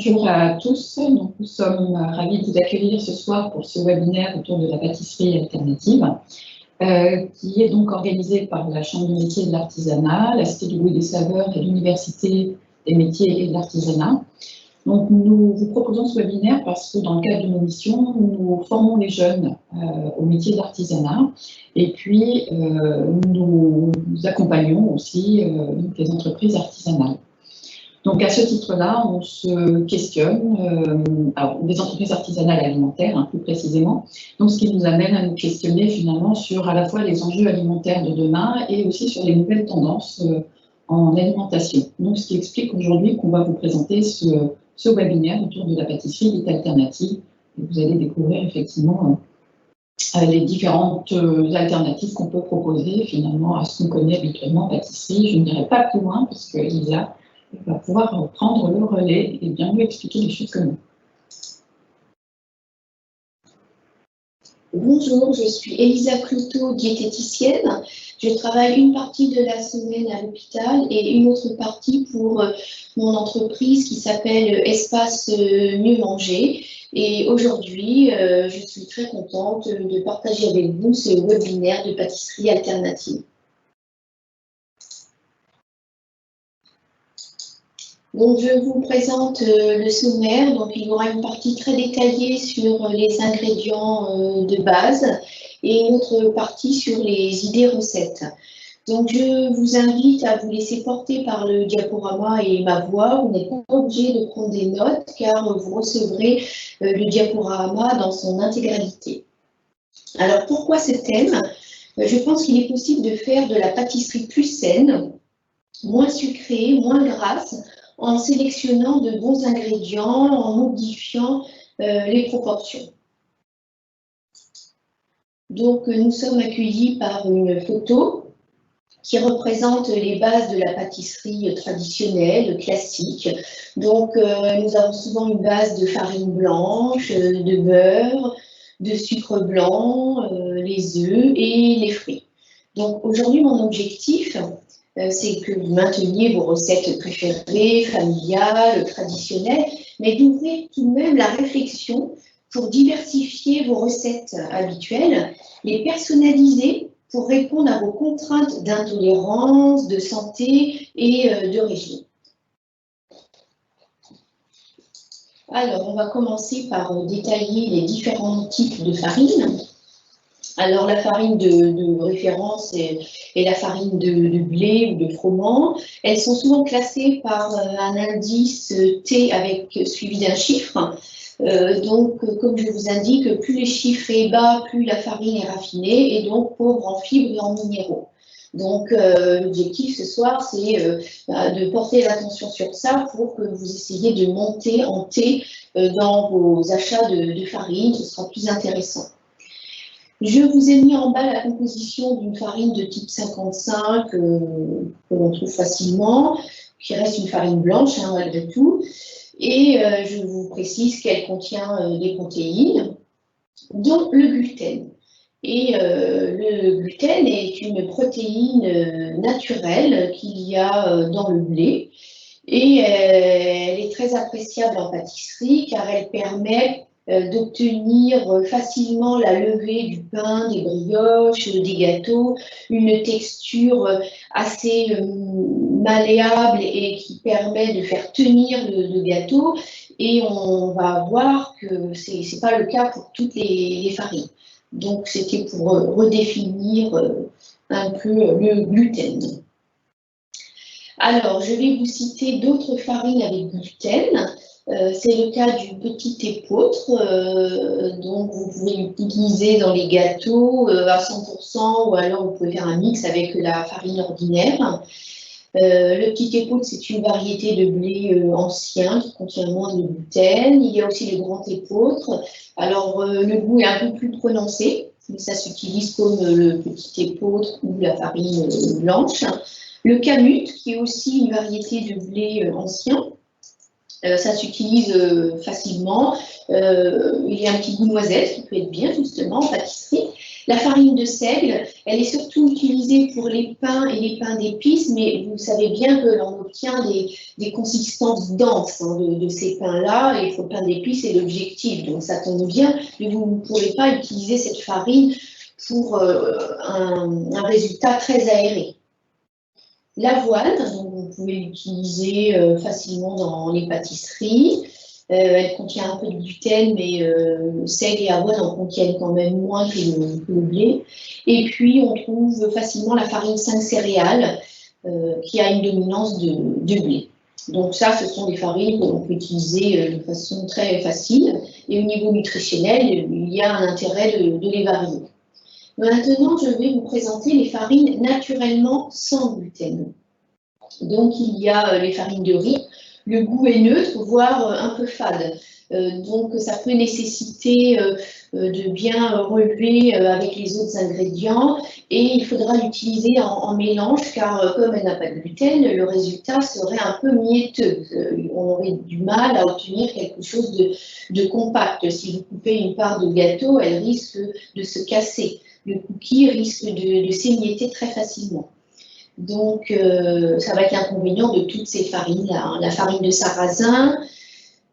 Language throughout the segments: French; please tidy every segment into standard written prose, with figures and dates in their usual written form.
Bonjour à tous. Donc, nous sommes ravis de vous accueillir ce soir pour ce webinaire autour de la pâtisserie alternative, qui est donc organisé par la Chambre des métiers et de l'artisanat, la Cité du goût et des saveurs et l'Université des métiers et de l'artisanat. Donc, nous vous proposons ce webinaire parce que dans le cadre de nos missions, nous formons les jeunes au métier de l'artisanat et puis nous accompagnons aussi les entreprises artisanales. Donc, à ce titre-là, on se questionne, des entreprises artisanales alimentaires, plus précisément, donc ce qui nous amène à nous questionner finalement sur à la fois les enjeux alimentaires de demain et aussi sur les nouvelles tendances en alimentation. Donc, ce qui explique aujourd'hui qu'on va vous présenter ce webinaire autour de la pâtisserie dite alternative. Et vous allez découvrir effectivement les différentes alternatives qu'on peut proposer finalement à ce qu'on connaît habituellement en pâtisserie. Je ne dirai pas plus loin parce que Lisa va pouvoir prendre le relais et bien mieux expliquer les choses que nous. Bonjour, je suis Elisa Cluteau, diététicienne. Je travaille une partie de la semaine à l'hôpital et une autre partie pour mon entreprise qui s'appelle Espace Mieux Manger. Et aujourd'hui, je suis très contente de partager avec vous ce webinaire de pâtisserie alternative. Donc, je vous présente le sommaire. Donc, il y aura une partie très détaillée sur les ingrédients de base et une autre partie sur les idées recettes. Donc, je vous invite à vous laisser porter par le diaporama et ma voix. Vous n'êtes pas obligé de prendre des notes car vous recevrez le diaporama dans son intégralité. Alors, pourquoi ce thème? Je pense qu'il est possible de faire de la pâtisserie plus saine, moins sucrée, moins grasse, en sélectionnant de bons ingrédients, en modifiant les proportions. Donc, nous sommes accueillis par une photo qui représente les bases de la pâtisserie traditionnelle, classique. Donc, nous avons souvent une base de farine blanche, de beurre, de sucre blanc, les œufs et les fruits. Donc, aujourd'hui, mon objectif, c'est que vous mainteniez vos recettes préférées, familiales, traditionnelles, mais d'ouvrir tout de même la réflexion pour diversifier vos recettes habituelles, les personnaliser pour répondre à vos contraintes d'intolérance, de santé et de régime. Alors, on va commencer par détailler les différents types de farine. Alors, la farine de référence est la farine de blé ou de froment. Elles sont souvent classées par un indice T suivi d'un chiffre. Donc, comme je vous indique, plus les chiffres est bas, plus la farine est raffinée et donc pauvre en fibres et en minéraux. Donc, l'objectif ce soir, c'est de porter l'attention sur ça pour que vous essayiez de monter en T dans vos achats de farine. Ce sera plus intéressant. Je vous ai mis en bas la composition d'une farine de type 55 que l'on trouve facilement, qui reste une farine blanche malgré tout. Et je vous précise qu'elle contient des protéines, dont le gluten. Et le gluten est une protéine naturelle qu'il y a dans le blé. Et elle est très appréciable en pâtisserie car elle permet d'obtenir facilement la levée du pain, des brioches, des gâteaux, une texture assez malléable et qui permet de faire tenir le gâteau. Et on va voir que ce n'est pas le cas pour toutes les farines. Donc, c'était pour redéfinir un peu le gluten. Alors, je vais vous citer d'autres farines avec gluten. C'est le cas du petit épeautre, donc vous pouvez l'utiliser dans les gâteaux à 100% ou alors vous pouvez faire un mix avec la farine ordinaire. Le petit épeautre, c'est une variété de blé ancien qui contient moins de gluten. Il y a aussi le grand épeautre. Alors, le goût est un peu plus prononcé, mais ça s'utilise comme le petit épeautre ou la farine blanche. Le kamut, qui est aussi une variété de blé ancien. Ça s'utilise facilement. Il y a un petit goût noisette qui peut être bien justement en pâtisserie. La farine de seigle, elle est surtout utilisée pour les pains et les pains d'épices, mais vous savez bien que l'on obtient des consistances denses de ces pains-là, et pour le pain d'épices, c'est l'objectif, donc ça tombe bien, mais vous ne pourrez pas utiliser cette farine pour un résultat très aéré. L'avoine, donc vous pouvez l'utiliser facilement dans les pâtisseries. Elle contient un peu de gluten, mais seigle et avoine en contiennent quand même moins que le blé. Et puis, on trouve facilement la farine 5 céréales, qui a une dominance de blé. Donc ça, ce sont des farines que l'on peut utiliser de façon très facile. Et au niveau nutritionnel, il y a un intérêt de les varier. Maintenant, je vais vous présenter les farines naturellement sans gluten. Donc, il y a les farines de riz. Le goût est neutre, voire un peu fade. Donc, ça peut nécessiter de bien relever avec les autres ingrédients et il faudra l'utiliser en mélange car comme elle n'a pas de gluten, le résultat serait un peu mielleux. On aurait du mal à obtenir quelque chose de compact. Si vous coupez une part de gâteau, elle risque de se casser. Le cookie risque de s'émietter très facilement. Donc, ça va être l'inconvénient de toutes ces farines-là. La farine de sarrasin,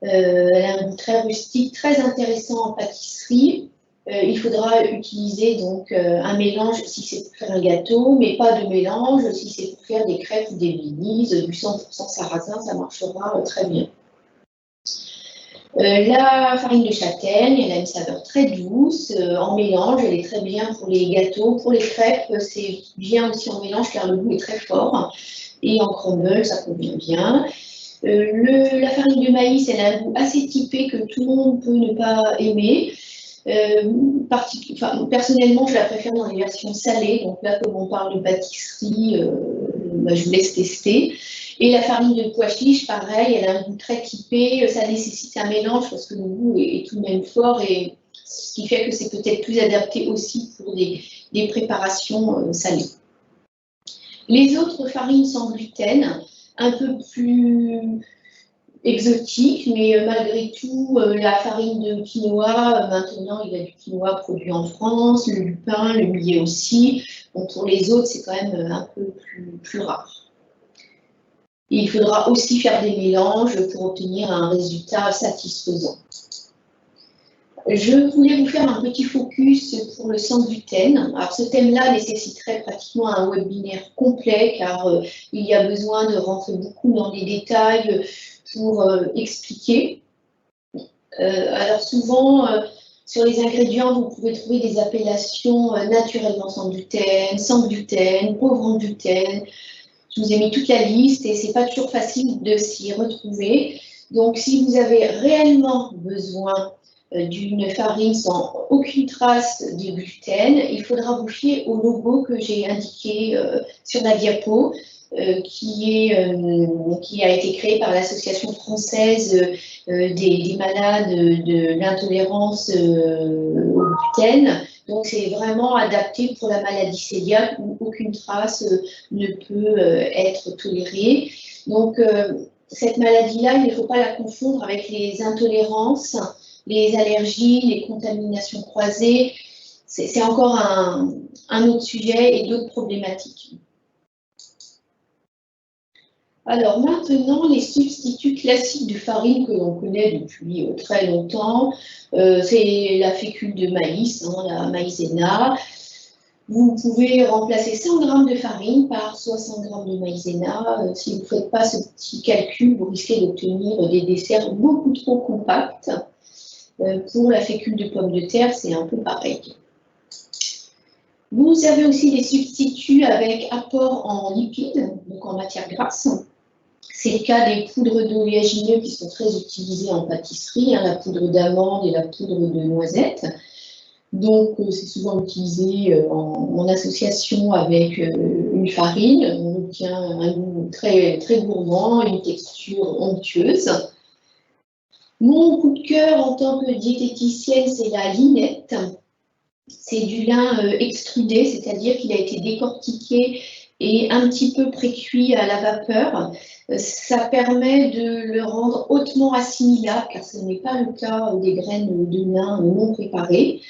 elle a un goût très rustique, très intéressant en pâtisserie. Il faudra utiliser donc un mélange si c'est pour faire un gâteau, mais pas de mélange si c'est pour faire des crêpes ou des blinis. Du 100% sarrasin, ça marchera très bien. La farine de châtaigne, elle a une saveur très douce. En mélange, elle est très bien pour les gâteaux. Pour les crêpes, c'est bien aussi en mélange car le goût est très fort. Et en crumble, ça convient bien. La farine de maïs, elle a un goût assez typé que tout le monde peut ne pas aimer. Personnellement, je la préfère dans les versions salées. Donc là, comme on parle de pâtisserie, je vous laisse tester. Et la farine de pois chiche, pareil, elle a un goût très typé. Ça nécessite un mélange parce que le goût est tout de même fort et ce qui fait que c'est peut-être plus adapté aussi pour des préparations salées. Les autres farines sans gluten, un peu plus exotique, mais malgré tout, la farine de quinoa, maintenant il y a du quinoa produit en France, le lupin, le millet aussi. Bon, pour les autres, c'est quand même un peu plus rare. Et il faudra aussi faire des mélanges pour obtenir un résultat satisfaisant. Je voulais vous faire un petit focus pour le sans gluten. Alors ce thème-là nécessiterait pratiquement un webinaire complet car il y a besoin de rentrer beaucoup dans les détails pour expliquer. Alors souvent, sur les ingrédients, vous pouvez trouver des appellations naturellement sans gluten, pauvre en gluten. Je vous ai mis toute la liste et c'est pas toujours facile de s'y retrouver. Donc, si vous avez réellement besoin d'une farine sans aucune trace de gluten, il faudra vous fier au logo que j'ai indiqué sur la diapo, qui a été créé par l'Association française des malades de l'intolérance au gluten. Donc, c'est vraiment adapté pour la maladie cœliaque où aucune trace ne peut être tolérée. Donc, cette maladie-là, il ne faut pas la confondre avec les intolérances, les allergies, les contaminations croisées. C'est encore un autre sujet et d'autres problématiques. Alors maintenant, les substituts classiques de farine que l'on connaît depuis très longtemps, c'est la fécule de maïs, la maïzena. Vous pouvez remplacer 100 g de farine par 60 g de maïzena. Si vous ne faites pas ce petit calcul, vous risquez d'obtenir des desserts beaucoup trop compacts. Pour la fécule de pommes de terre, c'est un peu pareil. Vous avez aussi des substituts avec apport en lipides, donc en matière grasse. C'est le cas des poudres d'oléagineux qui sont très utilisées en pâtisserie, la poudre d'amande et la poudre de noisette. Donc, c'est souvent utilisé en association avec une farine. On obtient un goût très, très gourmand, une texture onctueuse. Mon coup de cœur en tant que diététicienne, c'est la linette. C'est du lin extrudé, c'est-à-dire qu'il a été décortiqué et un petit peu précuit à la vapeur. Ça permet de le rendre hautement assimilable, car ce n'est pas le cas des graines de lin non préparées.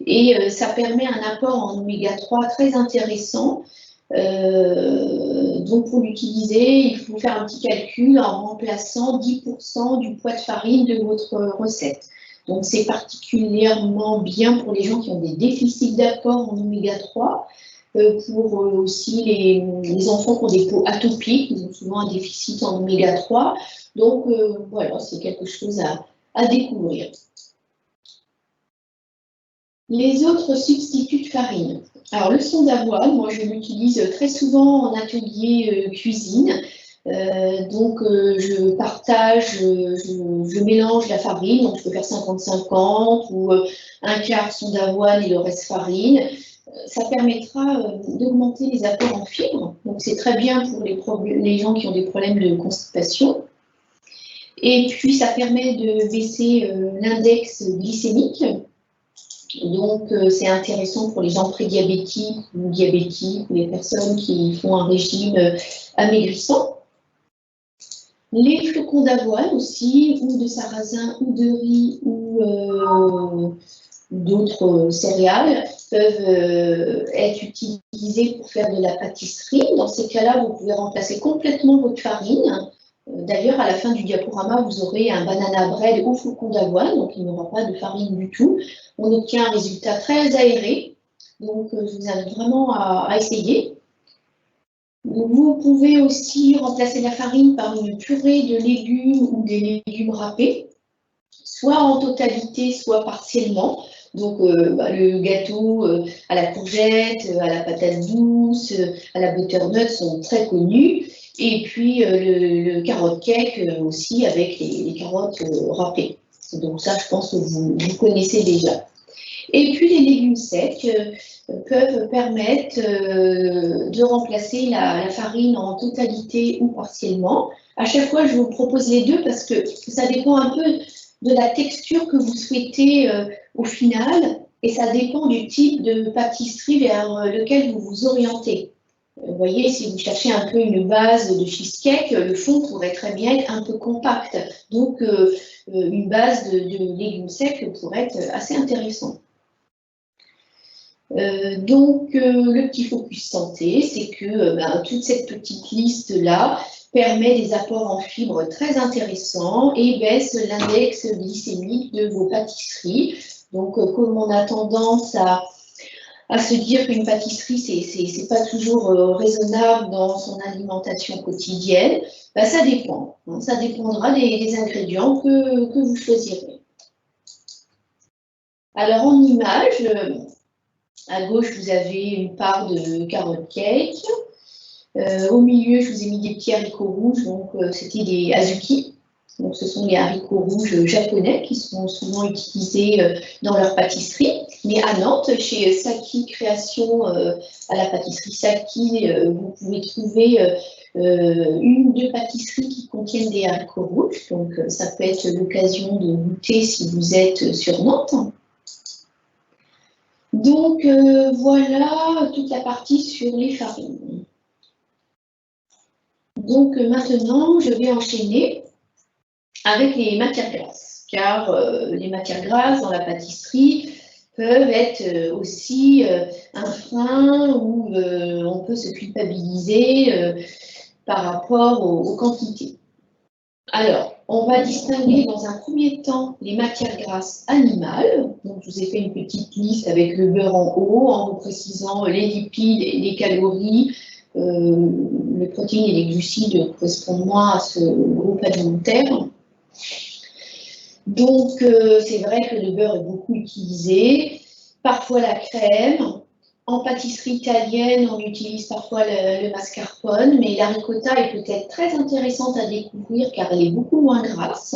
Et ça permet un apport en oméga 3 très intéressant. Donc pour l'utiliser, il faut faire un petit calcul en remplaçant 10% du poids de farine de votre recette. Donc c'est particulièrement bien pour les gens qui ont des déficits d'apport en oméga 3, pour aussi les enfants qui ont des peaux atopiques, ils ont souvent un déficit en oméga 3. Donc voilà, c'est quelque chose à découvrir. Les autres substituts de farine. Alors le son d'avoine, moi je l'utilise très souvent en atelier cuisine. Je partage, je mélange la farine, donc je peux faire 50-50 ou un quart son d'avoine et le reste farine. Ça permettra d'augmenter les apports en fibres, donc c'est très bien pour les gens qui ont des problèmes de constipation. Et puis ça permet de baisser l'index glycémique. Donc, c'est intéressant pour les gens prédiabétiques ou diabétiques ou les personnes qui font un régime amaigrissant. Les flocons d'avoine aussi, ou de sarrasin, ou de riz, ou d'autres céréales, peuvent être utilisés pour faire de la pâtisserie. Dans ces cas-là, vous pouvez remplacer complètement votre farine. D'ailleurs, à la fin du diaporama, vous aurez un banana bread au flocon d'avoine, donc il n'y aura pas de farine du tout. On obtient un résultat très aéré, donc je vous invite vraiment à essayer. Vous pouvez aussi remplacer la farine par une purée de légumes ou des légumes râpés, soit en totalité, soit partiellement. Donc le gâteau à la courgette, à la patate douce, à la butternut sont très connus. Et puis le carotte cake aussi avec les carottes râpées. Donc ça, je pense que vous connaissez déjà. Et puis les légumes secs peuvent permettre de remplacer la farine en totalité ou partiellement. À chaque fois, je vous propose les deux parce que ça dépend un peu de la texture que vous souhaitez au final, et ça dépend du type de pâtisserie vers lequel vous vous orientez. Vous voyez, si vous cherchez un peu une base de cheesecake, le fond pourrait très bien être un peu compact. Donc, une base de légumes secs pourrait être assez intéressant. Le petit focus santé, c'est que toute cette petite liste-là permet des apports en fibres très intéressants et baisse l'index glycémique de vos pâtisseries. Donc, comme on a tendance à se dire qu'une pâtisserie, c'est pas toujours raisonnable dans son alimentation quotidienne, ça dépend. Hein, ça dépendra des ingrédients que vous choisirez. Alors, en image, à gauche, vous avez une part de carotte cake. Au milieu, je vous ai mis des petits haricots rouges, donc c'était des azuki. Donc, ce sont les haricots rouges japonais qui sont souvent utilisés dans leur pâtisserie. Mais à Nantes, chez Saki Création, à la pâtisserie Saki, vous pouvez trouver une ou deux pâtisseries qui contiennent des haricots rouges. Donc, ça peut être l'occasion de goûter si vous êtes sur Nantes. Donc, voilà toute la partie sur les farines. Donc, maintenant, je vais enchaîner avec les matières grasses, car les matières grasses dans la pâtisserie peuvent être aussi un frein où on peut se culpabiliser par rapport aux quantités. Alors, on va distinguer dans un premier temps les matières grasses animales. Donc, je vous ai fait une petite liste avec le beurre en haut, en vous précisant les lipides et les calories. Les protéines et les glucides correspondent moins à ce groupe alimentaire. Donc, c'est vrai que le beurre est beaucoup utilisé, parfois la crème. En pâtisserie italienne, on utilise parfois le mascarpone, mais la ricotta est peut-être très intéressante à découvrir car elle est beaucoup moins grasse.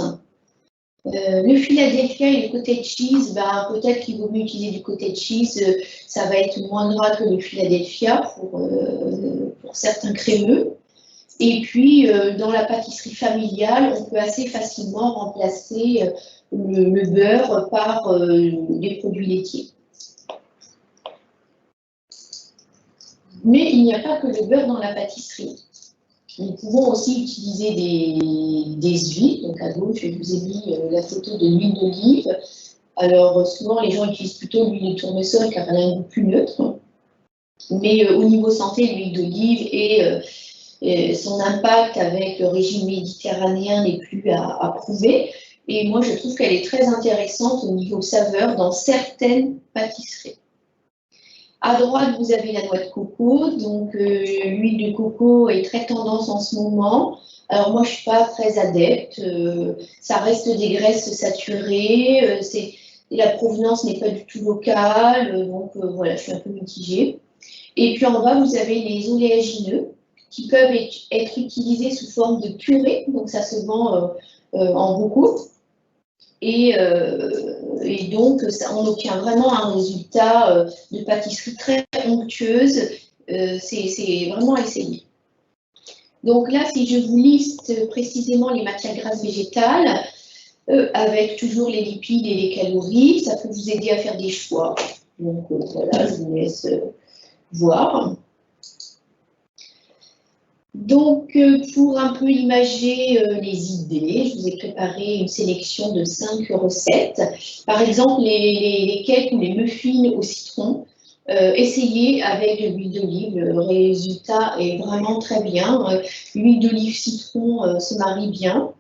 Le Philadelphia et le cottage cheese, peut-être qu'il vaut mieux utiliser du cottage cheese, ça va être moins gras que le Philadelphia pour certains crémeux. Et puis, dans la pâtisserie familiale, on peut assez facilement remplacer le beurre par des produits laitiers. Mais il n'y a pas que le beurre dans la pâtisserie. Nous pouvons aussi utiliser des huiles. Donc à gauche, je vous ai mis la photo de l'huile d'olive. Alors, souvent, les gens utilisent plutôt l'huile de tournesol car elle a un goût plus neutre. Mais au niveau santé, l'huile d'olive et son impact avec le régime méditerranéen n'est plus à prouver. Et moi, je trouve qu'elle est très intéressante au niveau saveur dans certaines pâtisseries. À droite, vous avez la noix de coco. Donc, l'huile de coco est très tendance en ce moment. Alors, moi, je ne suis pas très adepte. Ça reste des graisses saturées. La provenance n'est pas du tout locale. Donc, voilà, je suis un peu mitigée. Et puis, en bas, vous avez les oléagineux qui peuvent être utilisés sous forme de purée. Donc, ça se vend en beaucoup. Et donc, on obtient vraiment un résultat de pâtisserie très onctueuse. C'est vraiment à essayer. Donc là, si je vous liste précisément les matières grasses végétales, avec toujours les lipides et les calories, ça peut vous aider à faire des choix. Donc voilà, je vous laisse voir. Donc, pour un peu imager les idées, je vous ai préparé une sélection de 5 recettes. Par exemple, les cakes ou les muffins au citron, essayez avec de l'huile d'olive. Le résultat est vraiment très bien. L'huile d'olive citron se marie bien.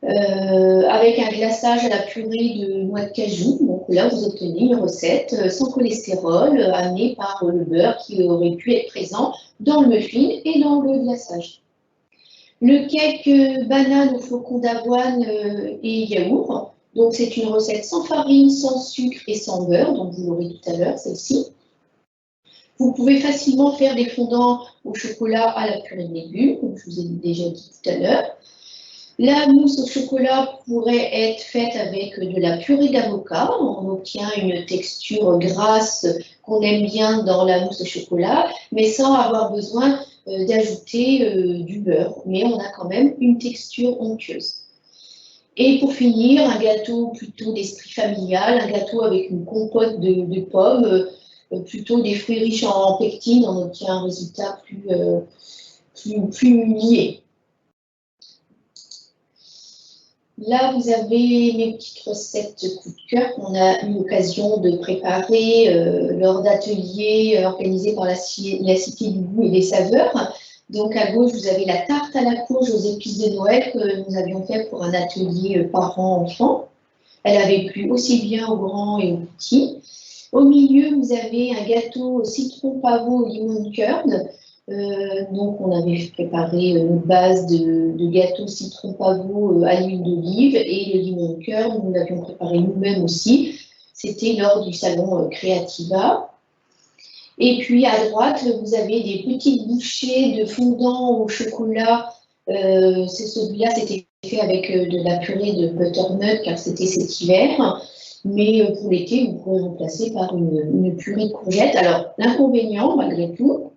Avec un glaçage à la purée de noix de cajou. Donc là, vous obtenez une recette sans cholestérol, amenée par le beurre qui aurait pu être présent dans le muffin et dans le glaçage. Le cake banane au flocon d'avoine et yaourt. Donc c'est une recette sans farine, sans sucre et sans beurre. Donc vous l'aurez tout à l'heure, celle-ci. Vous pouvez facilement faire des fondants au chocolat à la purée de légumes, comme je vous ai déjà dit tout à l'heure. La mousse au chocolat pourrait être faite avec de la purée d'avocat. On obtient une texture grasse qu'on aime bien dans la mousse au chocolat, mais sans avoir besoin d'ajouter du beurre. Mais on a quand même une texture onctueuse. Et pour finir, un gâteau plutôt d'esprit familial, un gâteau avec une compote de pommes, plutôt des fruits riches en pectine, on obtient un résultat plus lié. Là, vous avez mes petites recettes coup de cœur qu'on a eu l'occasion de préparer lors d'ateliers organisés par la Cité du goût et des saveurs. Donc, à gauche, vous avez la tarte à la courge aux épices de Noël que nous avions fait pour un atelier parents-enfants. Elle avait plu aussi bien aux grands et aux petits. Au milieu, vous avez un gâteau au citron pavot au limon de curd. Donc, on avait préparé une base de gâteau citron pavot à l'huile d'olive et le limon de curd, nous l'avions préparé nous-mêmes aussi. C'était lors du salon Creativa. Et puis à droite, vous avez des petites bouchées de fondant au chocolat. Celui-là, c'était fait avec de la purée de butternut car c'était cet hiver. Mais pour l'été, vous pouvez remplacer par une purée de courgettes. Alors, l'inconvénient, malgré tout,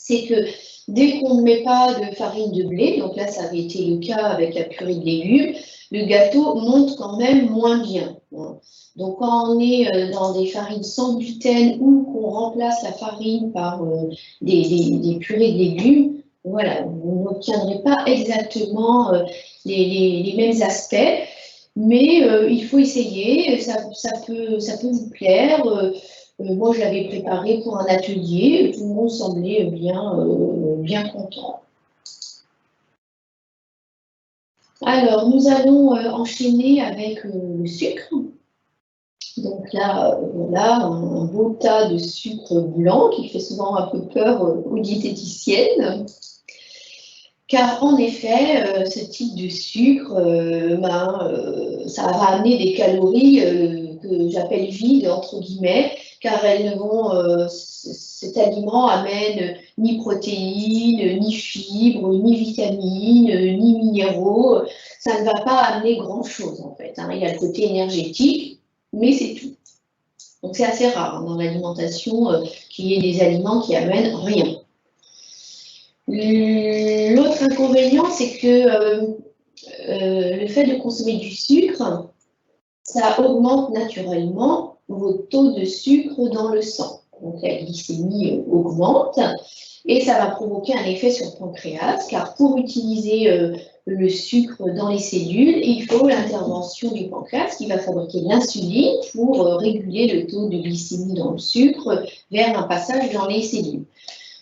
c'est que dès qu'on ne met pas de farine de blé, donc là ça avait été le cas avec la purée de légumes, le gâteau monte quand même moins bien. Donc quand on est dans des farines sans gluten ou qu'on remplace la farine par des purées de légumes, voilà, vous n'obtiendrez pas exactement les mêmes aspects, mais il faut essayer, ça peut vous plaire. Moi, je l'avais préparé pour un atelier, tout le monde semblait bien content. Alors, nous allons enchaîner avec le sucre. Donc là, voilà, un beau tas de sucre blanc qui fait souvent un peu peur aux diététiciennes. Car en effet, ce type de sucre, ça va amener des calories que j'appelle vides, entre guillemets, car cet aliment amène ni protéines, ni fibres, ni vitamines, ni minéraux. Ça ne va pas amener grand-chose en fait. Il y a le côté énergétique, mais c'est tout. Donc c'est assez rare dans l'alimentation qu'il y ait des aliments qui amènent rien. L'autre inconvénient, c'est que le fait de consommer du sucre, ça augmente naturellement vos taux de sucre dans le sang. donc la glycémie augmente, et ça va provoquer un effet sur le pancréas, car pour utiliser le sucre dans les cellules, il faut l'intervention du pancréas qui va fabriquer l'insuline pour réguler le taux de glycémie dans le sucre vers un passage dans les cellules.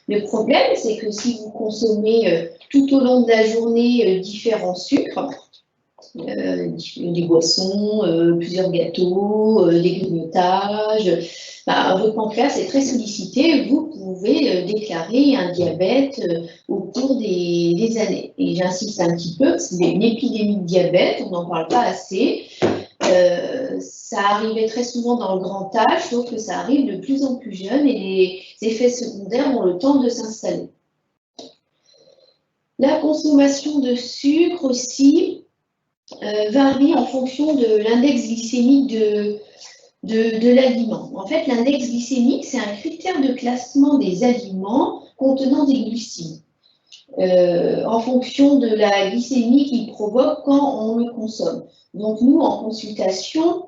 Le problème, c'est que si vous consommez tout au long de la journée différents sucres, des boissons, plusieurs gâteaux, des grignotages, votre pancréas est très sollicité. Vous pouvez déclarer un diabète au cours des années. Et j'insiste un petit peu, parce qu'il y a une épidémie de diabète, on n'en parle pas assez. Ça arrivait très souvent dans le grand âge, sauf que ça arrive de plus en plus jeune et les effets secondaires ont le temps de s'installer. La consommation de sucre aussi varie en fonction de l'index glycémique de l'aliment. En fait, l'index glycémique, c'est un critère de classement des aliments contenant des glucides, en fonction de la glycémie qu'il provoque quand on le consomme. Donc nous, en consultation,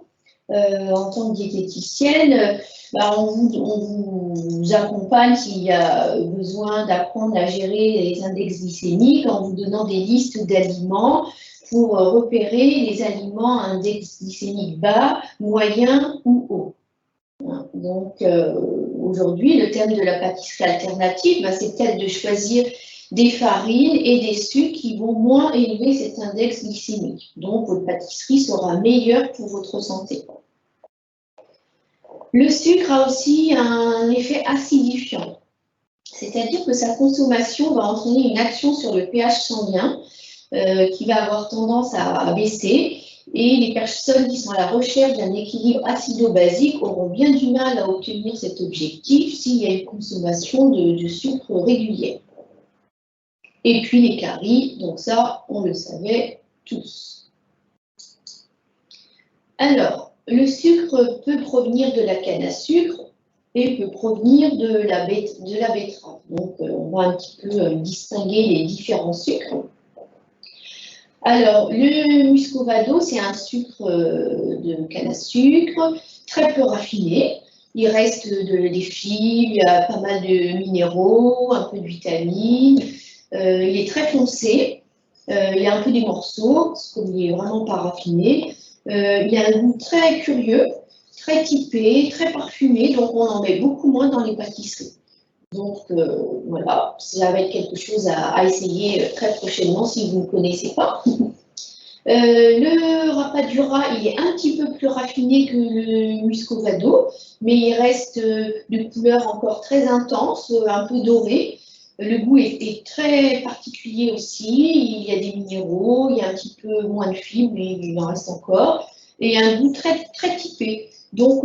en tant que diététicienne, on vous accompagne s'il y a besoin d'apprendre à gérer les index glycémiques en vous donnant des listes d'aliments pour repérer les aliments à index glycémique bas, moyen ou haut. Donc aujourd'hui, le thème de la pâtisserie alternative, c'est peut-être de choisir des farines et des sucres qui vont moins élever cet index glycémique. Donc votre pâtisserie sera meilleure pour votre santé. Le sucre a aussi un effet acidifiant, c'est-à-dire que sa consommation va entraîner une action sur le pH sanguin qui va avoir tendance à baisser, et les personnes qui sont à la recherche d'un équilibre acido-basique auront bien du mal à obtenir cet objectif s'il y a une consommation de sucre régulière. Et puis les caries, donc ça, on le savait tous. Alors, le sucre peut provenir de la canne à sucre et peut provenir de la betterave. Donc, on va un petit peu distinguer les différents sucres. Alors, le muscovado, c'est un sucre de canne à sucre, très peu raffiné. Il reste des fibres, il y a pas mal de minéraux, un peu de vitamines. Il est très foncé, il y a un peu des morceaux, parce qu'il n'est vraiment pas raffiné. Il a un goût très curieux, très typé, très parfumé, donc on en met beaucoup moins dans les pâtisseries. Donc voilà, ça va être quelque chose à essayer très prochainement si vous ne connaissez pas. Le rapadura, il est un petit peu plus raffiné que le muscovado, mais il reste de couleur encore très intense, un peu doré. Le goût est très particulier aussi, il y a des minéraux, il y a un petit peu moins de fibres, mais il en reste encore, et un goût très, très typé. Donc,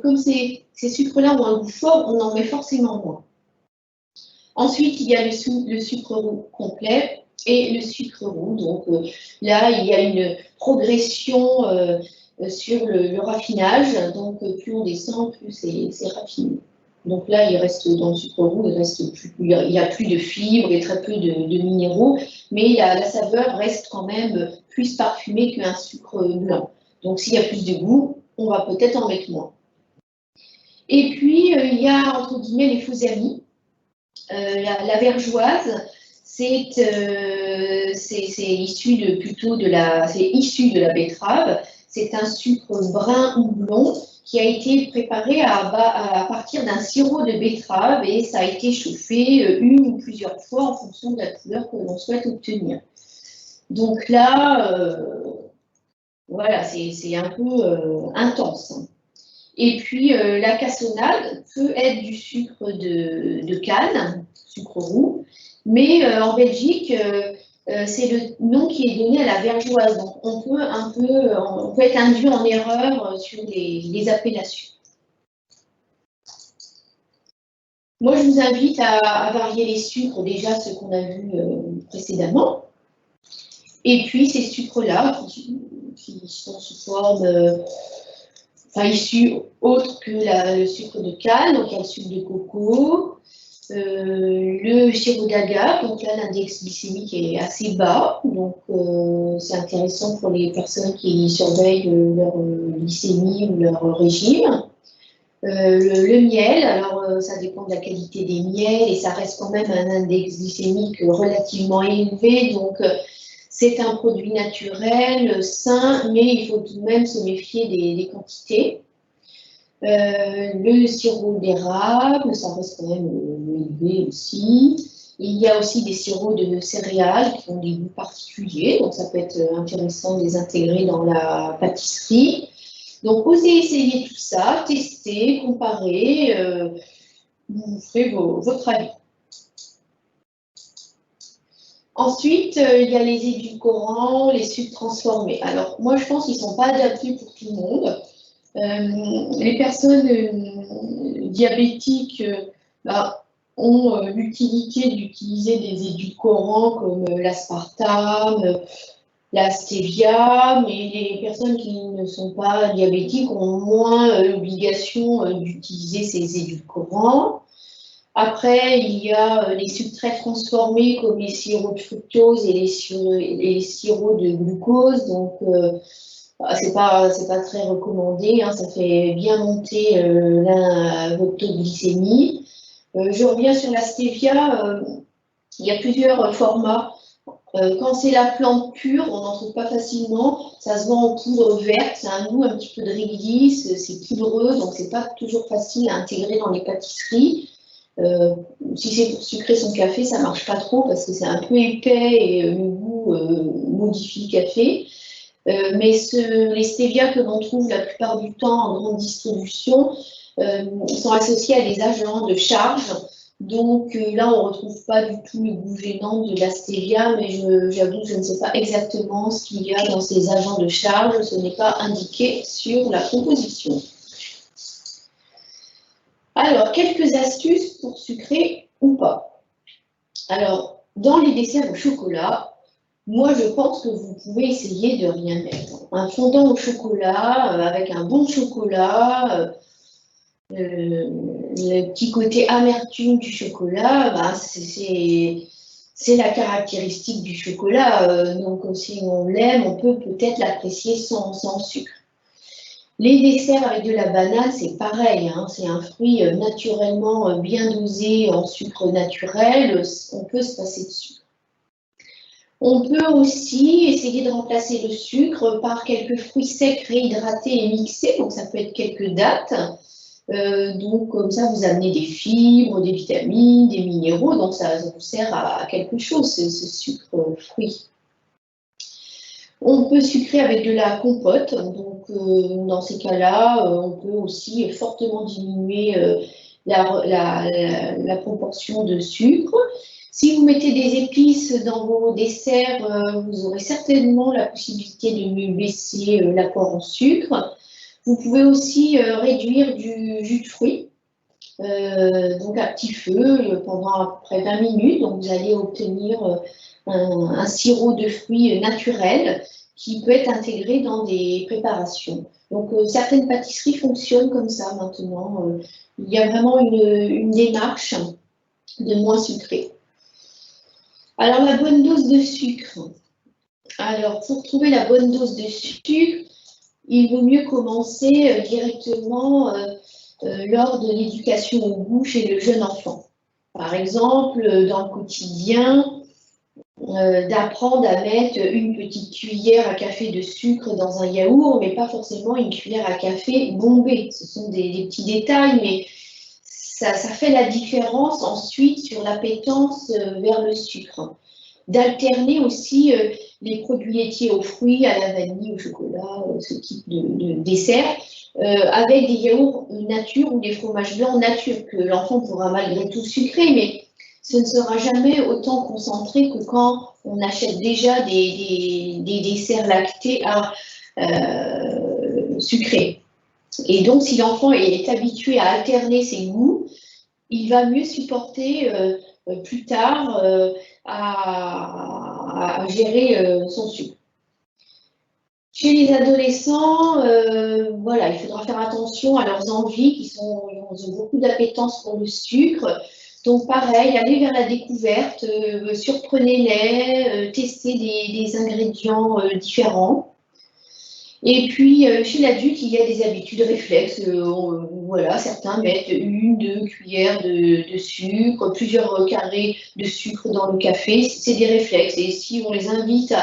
comme ces sucres-là ont un goût fort, on en met forcément moins. Ensuite, il y a le sucre roux complet et le sucre roux. Donc là, il y a une progression sur le raffinage. Donc, plus on descend, plus c'est raffiné. Donc là, il reste dans le sucre roux, il y a plus de fibres et très peu de minéraux, mais la saveur reste quand même plus parfumée qu'un sucre blanc. Donc s'il y a plus de goût, on va peut-être en mettre moins. Et puis, il y a, entre guillemets, les faux amis. La vergeoise, c'est issu de la betterave. C'est un sucre brun ou blond qui a été préparé à partir d'un sirop de betterave et ça a été chauffé une ou plusieurs fois en fonction de la couleur que l'on souhaite obtenir. Donc là, voilà, c'est un peu intense. Et puis la cassonade peut être du sucre de canne, sucre roux, mais en Belgique, c'est le nom qui est donné à la vergeoise. Donc on peut être induit en erreur sur les appellations. Moi, je vous invite à varier les sucres, déjà ceux qu'on a vus précédemment. Et puis ces sucres-là, qui sont sous forme, issus autres que le sucre de canne, donc il y a le sucre de coco, le sirop d'agave, donc là l'index glycémique est assez bas, donc c'est intéressant pour les personnes qui surveillent leur glycémie ou leur régime. Le miel, alors ça dépend de la qualité des miels et ça reste quand même un index glycémique relativement élevé, donc c'est un produit naturel, sain, mais il faut tout de même se méfier des quantités. Le sirop d'érable, ça reste quand même élevé aussi. Il y a aussi des sirops de céréales qui ont des goûts particuliers, donc ça peut être intéressant de les intégrer dans la pâtisserie. Donc, osez essayer tout ça, tester, comparer, vous ferez votre avis. Ensuite, il y a les édulcorants, les sucres transformés. Alors, moi, je pense qu'ils ne sont pas adaptés pour tout le monde. Les personnes diabétiques ont l'utilité d'utiliser des édulcorants comme l'aspartame, la stevia, mais les personnes qui ne sont pas diabétiques ont moins l'obligation d'utiliser ces édulcorants. Après, il y a les sucres très transformés comme les sirops de fructose et les sirops de glucose. Donc, c'est pas très recommandé, hein, ça fait bien monter votre taux de glycémie. Je reviens sur la stevia, il y a plusieurs formats. Quand c'est la plante pure, on n'en trouve pas facilement. Ça se vend en poudre verte, c'est un goût un petit peu de réglisse, c'est poudreux, donc c'est pas toujours facile à intégrer dans les pâtisseries. Si c'est pour sucrer son café, ça marche pas trop parce que c'est un peu épais et le goût modifie le café. Mais les stevia que l'on trouve la plupart du temps en grande distribution sont associés à des agents de charge. Donc là, on ne retrouve pas du tout le goût gênant de la stevia, mais j'avoue que je ne sais pas exactement ce qu'il y a dans ces agents de charge. Ce n'est pas indiqué sur la composition. Alors, quelques astuces pour sucrer ou pas. Alors, dans les desserts au chocolat, moi, je pense que vous pouvez essayer de rien mettre. Un fondant au chocolat, avec un bon chocolat, le petit côté amertume du chocolat, c'est la caractéristique du chocolat. Donc, si on l'aime, on peut peut-être l'apprécier sans sucre. Les desserts avec de la banane, c'est pareil, hein, c'est un fruit naturellement bien dosé en sucre naturel, on peut se passer de sucre. On peut aussi essayer de remplacer le sucre par quelques fruits secs réhydratés et mixés, donc ça peut être quelques dattes. Donc comme ça, vous amenez des fibres, des vitamines, des minéraux, donc ça vous sert à quelque chose, ce sucre fruit. On peut sucrer avec de la compote, donc dans ces cas-là, on peut aussi fortement diminuer la proportion de sucre. Si vous mettez des épices dans vos desserts, vous aurez certainement la possibilité de mieux baisser l'apport en sucre. Vous pouvez aussi réduire du jus de fruits, donc à petit feu pendant à peu près 20 minutes. Donc vous allez obtenir un sirop de fruits naturel qui peut être intégré dans des préparations. Donc certaines pâtisseries fonctionnent comme ça maintenant. Il y a vraiment une démarche de moins sucré. Alors la bonne dose de sucre. Alors pour trouver la bonne dose de sucre, il vaut mieux commencer directement lors de l'éducation au goût chez le jeune enfant. Par exemple, dans le quotidien, d'apprendre à mettre une petite cuillère à café de sucre dans un yaourt, mais pas forcément une cuillère à café bombée. Ce sont des petits détails, mais ça fait la différence ensuite sur l'appétence vers le sucre. D'alterner aussi les produits laitiers aux fruits, à la vanille, au chocolat, ce type de dessert, avec des yaourts nature ou des fromages blancs nature, que l'enfant pourra malgré tout sucrer, mais ce ne sera jamais autant concentré que quand on achète déjà des desserts lactés à sucrés. Et donc, si l'enfant est habitué à alterner ses goûts, il va mieux supporter plus tard à gérer son sucre. Chez les adolescents, voilà, il faudra faire attention à leurs envies, ils ont beaucoup d'appétence pour le sucre. Donc pareil, allez vers la découverte, surprenez-les, testez des ingrédients différents. Et puis, chez l'adulte, il y a des habitudes réflexes. Voilà, certains mettent 1, 2 cuillères de sucre, plusieurs carrés de sucre dans le café. C'est des réflexes. Et si on les invite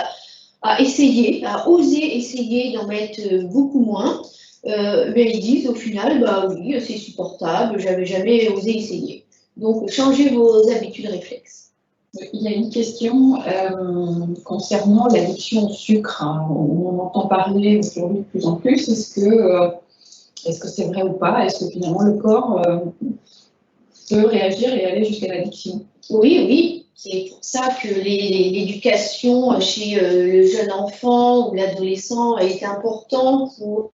à essayer, à oser essayer d'en mettre beaucoup moins, mais ils disent au final, bah oui, c'est supportable, j'avais jamais osé essayer. Donc, changez vos habitudes réflexes. Il y a une question concernant l'addiction au sucre. Hein. On entend parler aujourd'hui de plus en plus. Est-ce que c'est vrai ou pas? Est-ce que finalement le corps peut réagir et aller jusqu'à l'addiction? Oui, oui. C'est pour ça que l'éducation chez le jeune enfant ou l'adolescent est importante pour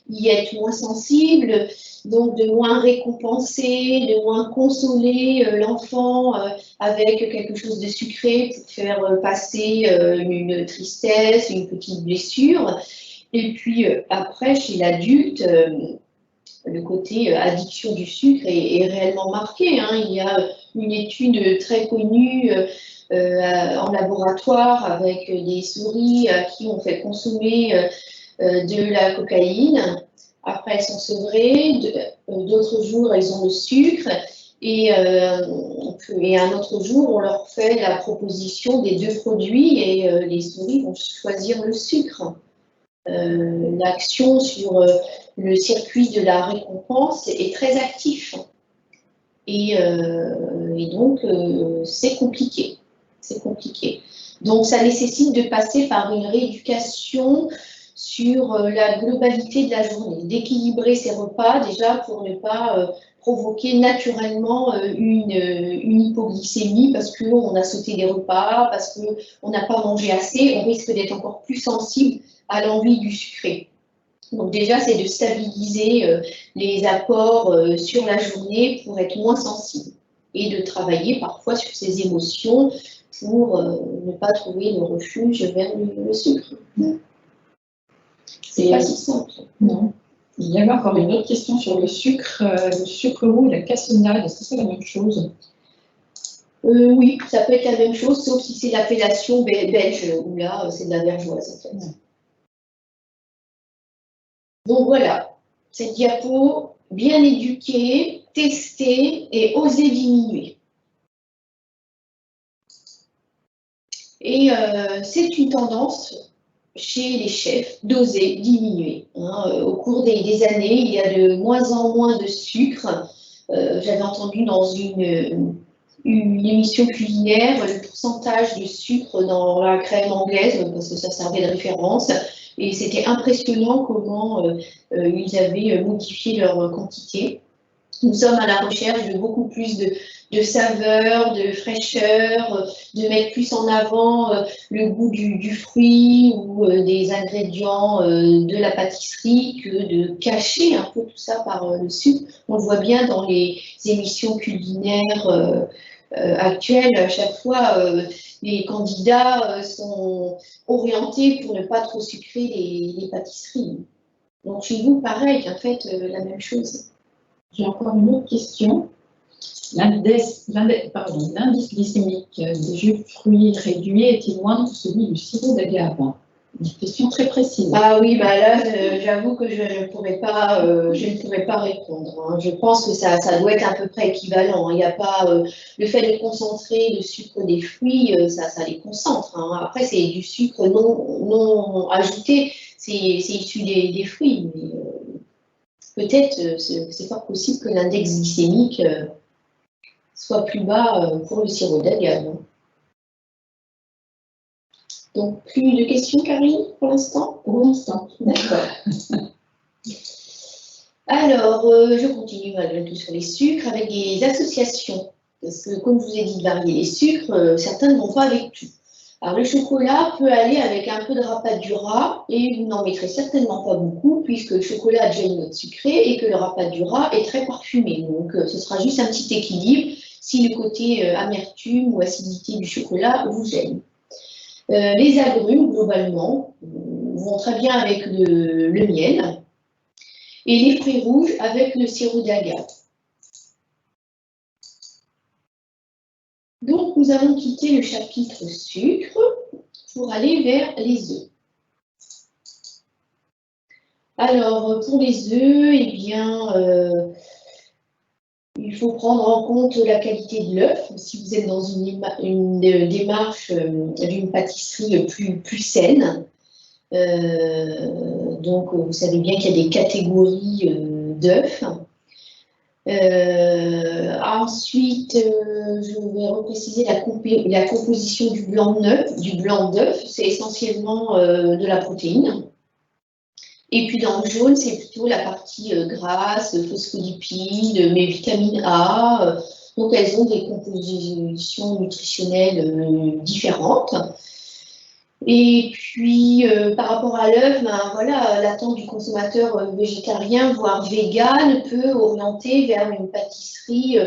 y être moins sensible, donc de moins récompenser, de moins consoler l'enfant avec quelque chose de sucré pour faire passer une tristesse, une petite blessure. Et puis après, chez l'adulte, le côté addiction du sucre est réellement marqué. Hein. Il y a une étude très connue en laboratoire avec des souris qui ont fait consommer de la cocaïne. Après, elles sont sevrées. D'autres jours, elles ont le sucre. Et un autre jour, on leur fait la proposition des 2 produits et les souris vont choisir le sucre. L'action sur le circuit de la récompense est très actif. Et donc, c'est compliqué. C'est compliqué. Donc, ça nécessite de passer par une rééducation sur la globalité de la journée, d'équilibrer ses repas déjà pour ne pas provoquer naturellement une hypoglycémie parce qu'on a sauté des repas, parce qu'on n'a pas mangé assez, on risque d'être encore plus sensible à l'envie du sucré. Donc déjà, c'est de stabiliser les apports sur la journée pour être moins sensible et de travailler parfois sur ses émotions pour ne pas trouver le refuge vers le sucre. C'est pas si simple. Non. Il y avait encore une autre question sur le sucre roux et la cassonade. Est-ce que c'est la même chose? Oui, ça peut être la même chose, sauf si c'est l'appellation belge, où là, c'est de la vergeoise, en fait. Donc voilà, cette diapo, bien éduquer, tester et oser diminuer. Et c'est une tendance chez les chefs d'oser diminuer. Hein. Au cours des années, il y a de moins en moins de sucre. J'avais entendu dans une émission culinaire le pourcentage de sucre dans la crème anglaise, parce que ça servait de référence, et c'était impressionnant comment ils avaient modifié leur quantité. Nous sommes à la recherche de beaucoup plus de saveur, de fraîcheur, de mettre plus en avant le goût du fruit ou des ingrédients de la pâtisserie que de cacher un peu tout ça par le sucre. On le voit bien dans les émissions culinaires actuelles. À chaque fois, les candidats sont orientés pour ne pas trop sucrer les pâtisseries. Donc chez vous, pareil, en fait, la même chose. J'ai encore une autre question. L'indice glycémique des jus de fruits réduits est-il moindre que celui du sirop d'agave? Une question très précise. Ah oui, bah là, j'avoue que je ne pourrais pas répondre. Hein. Je pense que ça doit être à peu près équivalent. Il n'y a pas le fait de concentrer le sucre des fruits, ça les concentre. Hein. Après, c'est du sucre non ajouté, c'est issu des fruits. Mais peut-être, c'est fort possible que l'index glycémique soit plus bas pour le sirop d'agave. Donc, plus de questions, Karine, pour l'instant? Pour l'instant. D'accord. Alors, je continue malgré tout sur les sucres avec des associations. Parce que, comme je vous ai dit de varier les sucres, certains ne vont pas avec tout. Alors, le chocolat peut aller avec un peu de rapadura et vous n'en mettrez certainement pas beaucoup puisque le chocolat a déjà une note sucrée et que le rapadura est très parfumé. Donc, ce sera juste un petit équilibre si le côté amertume ou acidité du chocolat vous gêne. Les agrumes, globalement, vont très bien avec le miel et les fruits rouges avec le sirop d'agave. Donc, nous allons quitter le chapitre sucre pour aller vers les œufs. Alors, pour les œufs, eh bien, il faut prendre en compte la qualité de l'œuf. Si vous êtes dans une démarche d'une pâtisserie plus saine, donc vous savez bien qu'il y a des catégories d'œufs. Ensuite, je vais repréciser la composition du blanc d'œuf. C'est essentiellement de la protéine. Et puis dans le jaune, c'est plutôt la partie grasse, phospholipides, mais vitamine A. Donc elles ont des compositions nutritionnelles différentes. Et puis par rapport à l'œuf, ben, voilà, l'attente du consommateur végétarien, voire vegan, peut orienter vers une pâtisserie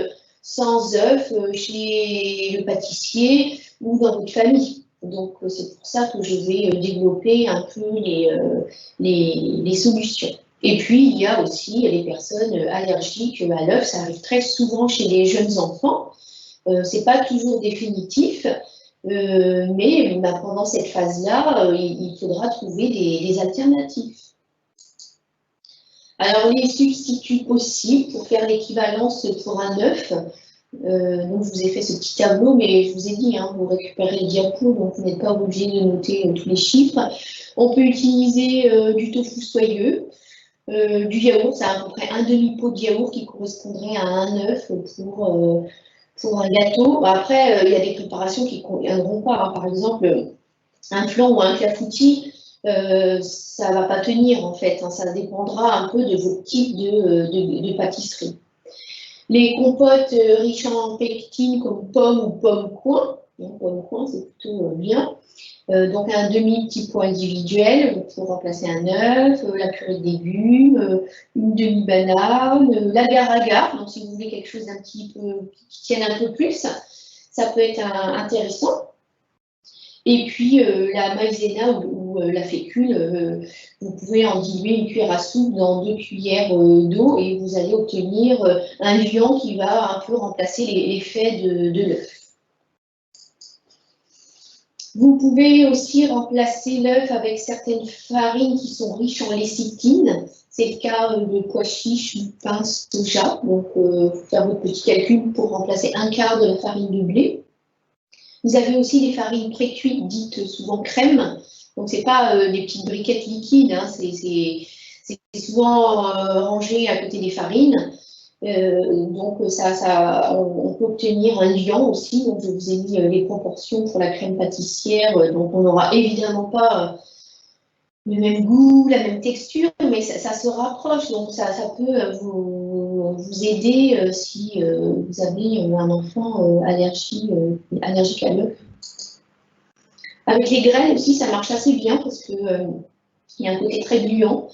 sans œuf chez le pâtissier ou dans votre famille. Donc c'est pour ça que je vais développer un peu les solutions. Et puis il y a aussi les personnes allergiques à l'œuf, ça arrive très souvent chez les jeunes enfants. C'est pas toujours définitif, mais pendant cette phase-là, il faudra trouver des alternatives. Alors les substituts possibles pour faire l'équivalence pour un œuf. Donc, je vous ai fait ce petit tableau, mais je vous ai dit, hein, vous récupérez le diapo, donc vous n'êtes pas obligé de noter tous les chiffres. On peut utiliser du tofu soyeux, du yaourt, c'est à peu près un demi-pot de yaourt qui correspondrait à un œuf pour un gâteau. Après, il y a des préparations qui ne conviendront pas. Hein. Par exemple, un flan ou un clafoutis, ça ne va pas tenir en fait. Hein. Ça dépendra un peu de votre type de pâtisserie. Les compotes riches en pectine comme pomme ou pomme-coin, pomme-coin c'est plutôt bien. Donc un demi-petit pot individuel pour remplacer un œuf, la purée de légumes, une demi-banane, l'agar-agar, donc si vous voulez quelque chose d'un petit peu qui tienne un peu plus, ça peut être intéressant. Et puis la maïzena ou la fécule, vous pouvez en diluer une cuillère à soupe dans 2 cuillères d'eau et vous allez obtenir un liant qui va un peu remplacer l'effet de l'œuf. Vous pouvez aussi remplacer l'œuf avec certaines farines qui sont riches en lécithine. C'est le cas de pois chiches, du pain, soja. Donc, il faut faire votre petit calcul pour remplacer un quart de la farine de blé. Vous avez aussi des farines pré-cuites, dites souvent crème. Donc, ce n'est pas des petites briquettes liquides, hein, c'est souvent rangé à côté des farines. Donc, on peut obtenir un liant aussi. Donc, je vous ai mis les proportions pour la crème pâtissière. Donc, on n'aura évidemment pas le même goût, la même texture, mais ça se rapproche. Donc, ça peut vous aider si vous avez un enfant allergique à l'œuf. Avec les graines aussi, ça marche assez bien parce qu'il y a un côté très gluant.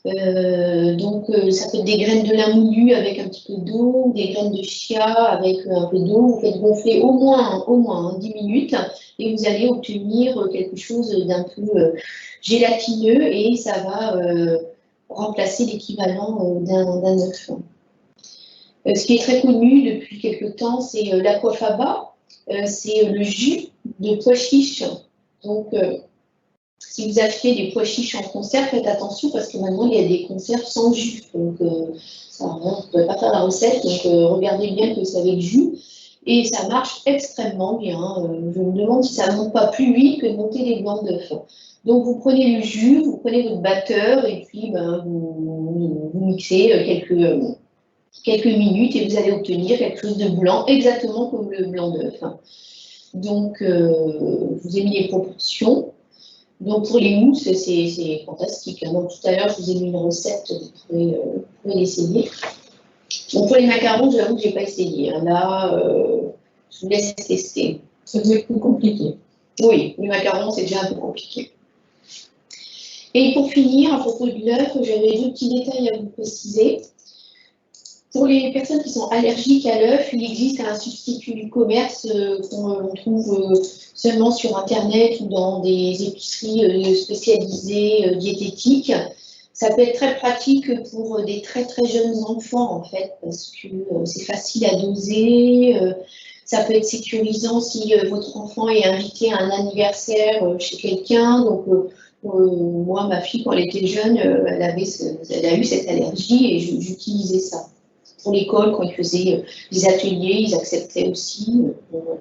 Donc, ça peut être des graines de lin moulu avec un petit peu d'eau, des graines de chia avec un peu d'eau. Vous faites gonfler au moins 10 minutes et vous allez obtenir quelque chose d'un peu gélatineux et ça va remplacer l'équivalent d'un œuf. Ce qui est très connu depuis quelque temps, c'est l'aquafaba. C'est le jus de pois chiches. Donc, si vous achetez des pois chiches en conserve, faites attention parce que maintenant, il y a des conserves sans jus. Donc, vous ne pouvez pas faire la recette. Donc, regardez bien que c'est avec jus. Et ça marche extrêmement bien. Je me demande si ça ne monte pas plus vite que de monter les blancs d'œufs. Donc, vous prenez le jus, vous prenez votre batteur et puis vous mixez quelques minutes et vous allez obtenir quelque chose de blanc, exactement comme le blanc d'œuf. Donc, je vous ai mis les proportions. Donc, pour les mousses, c'est fantastique. Donc, tout à l'heure, je vous ai mis une recette, vous pouvez l'essayer. Donc, pour les macarons, j'avoue que je n'ai pas essayé. Là, je vous laisse tester. Ça devait être plus compliqué. Oui, les macarons, c'est déjà un peu compliqué. Et pour finir, à propos de l'œuf, j'avais 2 petits détails à vous préciser. Pour les personnes qui sont allergiques à l'œuf, il existe un substitut du commerce qu'on trouve seulement sur Internet ou dans des épiceries spécialisées diététiques. Ça peut être très pratique pour des très très jeunes enfants en fait, parce que c'est facile à doser. Ça peut être sécurisant si votre enfant est invité à un anniversaire chez quelqu'un. Donc Moi, ma fille, quand elle était jeune, elle a eu cette allergie et j'utilisais ça. Pour l'école, quand ils faisaient des ateliers, ils acceptaient aussi. Bon, voilà.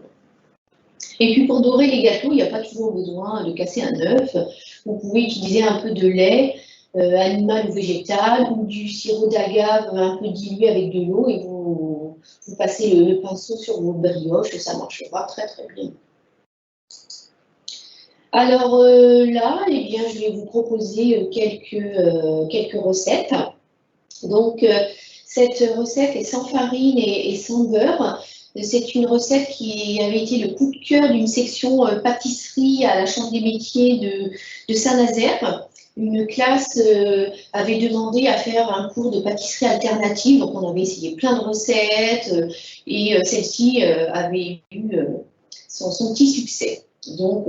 Et puis pour dorer les gâteaux, il n'y a pas toujours besoin de casser un œuf. Vous pouvez utiliser un peu de lait, animal ou végétal, ou du sirop d'agave un peu dilué avec de l'eau et vous passez le pinceau sur vos brioches, ça marchera très très bien. Alors là, eh bien, je vais vous proposer quelques recettes. Donc, cette recette est sans farine et sans beurre. C'est une recette qui avait été le coup de cœur d'une section pâtisserie à la Chambre des métiers de Saint-Nazaire. Une classe avait demandé à faire un cours de pâtisserie alternative, donc on avait essayé plein de recettes et celle-ci avait eu son petit succès. Donc,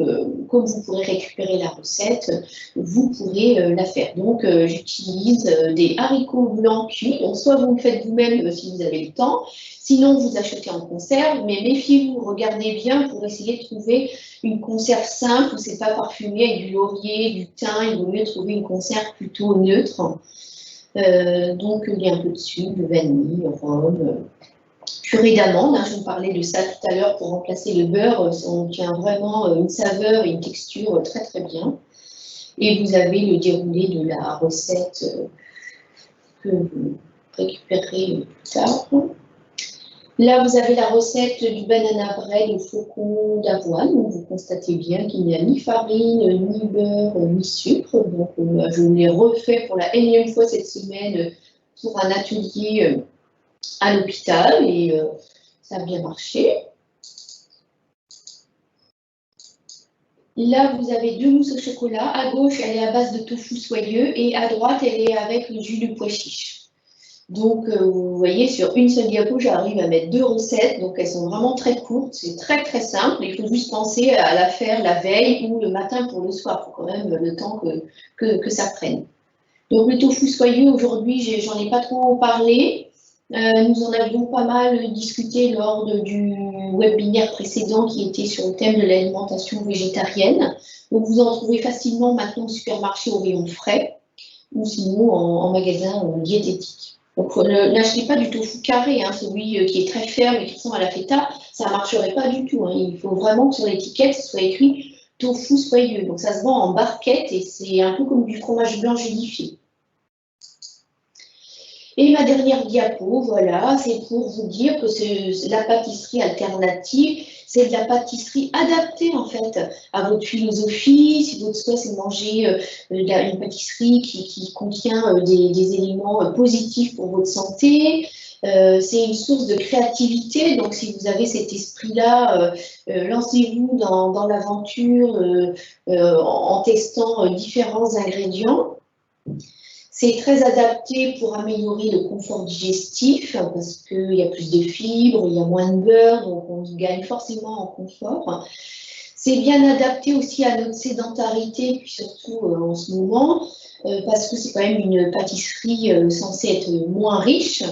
comme vous pourrez récupérer la recette, vous pourrez la faire. Donc, j'utilise des haricots blancs cuits. Donc, soit vous le faites vous-même si vous avez le temps, sinon vous achetez en conserve, mais méfiez-vous, regardez bien pour essayer de trouver une conserve simple où c'est pas parfumé avec du laurier, du thym. Il vaut mieux trouver une conserve plutôt neutre. Donc, il y a un peu de sucre, de vanille, rhum. Purée d'amande, hein, je vous parlais de ça tout à l'heure pour remplacer le beurre, on obtient vraiment une saveur et une texture très très bien. Et vous avez le déroulé de la recette que vous récupérerez plus tard. Là, vous avez la recette du banana bread au flocon d'avoine. Vous constatez bien qu'il n'y a ni farine, ni beurre, ni sucre. Donc, je l'ai refait pour la énième fois cette semaine pour un atelier à l'hôpital et ça a bien marché. Là, vous avez deux mousses au chocolat. À gauche, elle est à base de tofu soyeux et à droite, elle est avec le jus de pois chiche. Donc, vous voyez, sur une seule diapo, j'arrive à mettre deux recettes. Donc, elles sont vraiment très courtes. C'est très, très simple. Il faut juste penser à la faire la veille ou le matin pour le soir. Il faut quand même le temps que ça prenne. Donc, le tofu soyeux, aujourd'hui, j'en ai pas trop parlé. Nous en avions pas mal discuté lors du webinaire précédent qui était sur le thème de l'alimentation végétarienne. Donc, vous en trouvez facilement maintenant au supermarché au rayon frais ou sinon en magasin diététique. Donc, n'achetez pas du tofu carré, hein, celui qui est très ferme et qui ressemble à la feta, ça ne marcherait pas du tout. Hein. Il faut vraiment que sur l'étiquette, ce soit écrit tofu soyeux. Donc, ça se vend en barquette et c'est un peu comme du fromage blanc gélifié. Et ma dernière diapo, voilà, c'est pour vous dire que la pâtisserie alternative, c'est de la pâtisserie adaptée en fait à votre philosophie. Si votre souhait c'est de manger une pâtisserie qui contient des éléments positifs pour votre santé, c'est une source de créativité. Donc si vous avez cet esprit-là, lancez-vous dans l'aventure en testant différents ingrédients. C'est très adapté pour améliorer le confort digestif parce qu'il y a plus de fibres, il y a moins de beurre, donc on gagne forcément en confort. C'est bien adapté aussi à notre sédentarité, puis surtout en ce moment, parce que c'est quand même une pâtisserie censée être moins riche.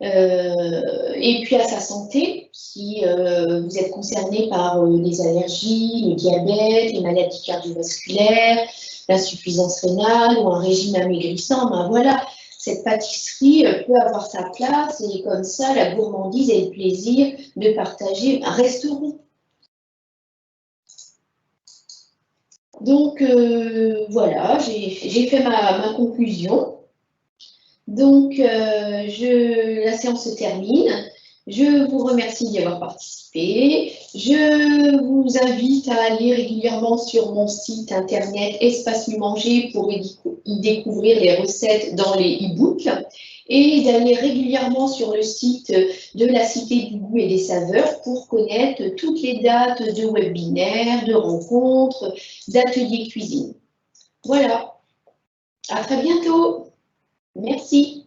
Et puis à sa santé, si vous êtes concerné par des allergies, le diabète, les maladies cardiovasculaires, l'insuffisance rénale ou un régime amaigrissant, ben voilà, cette pâtisserie peut avoir sa place et comme ça, la gourmandise et le plaisir de partager resteront. Donc voilà, j'ai fait ma conclusion. Donc la séance se termine. Je vous remercie d'y avoir participé. Je vous invite à aller régulièrement sur mon site internet Espace Mieux Manger pour y découvrir les recettes dans les e-books et d'aller régulièrement sur le site de la Cité du Goût et des Saveurs pour connaître toutes les dates de webinaires, de rencontres, d'ateliers cuisine. Voilà. À très bientôt. Merci.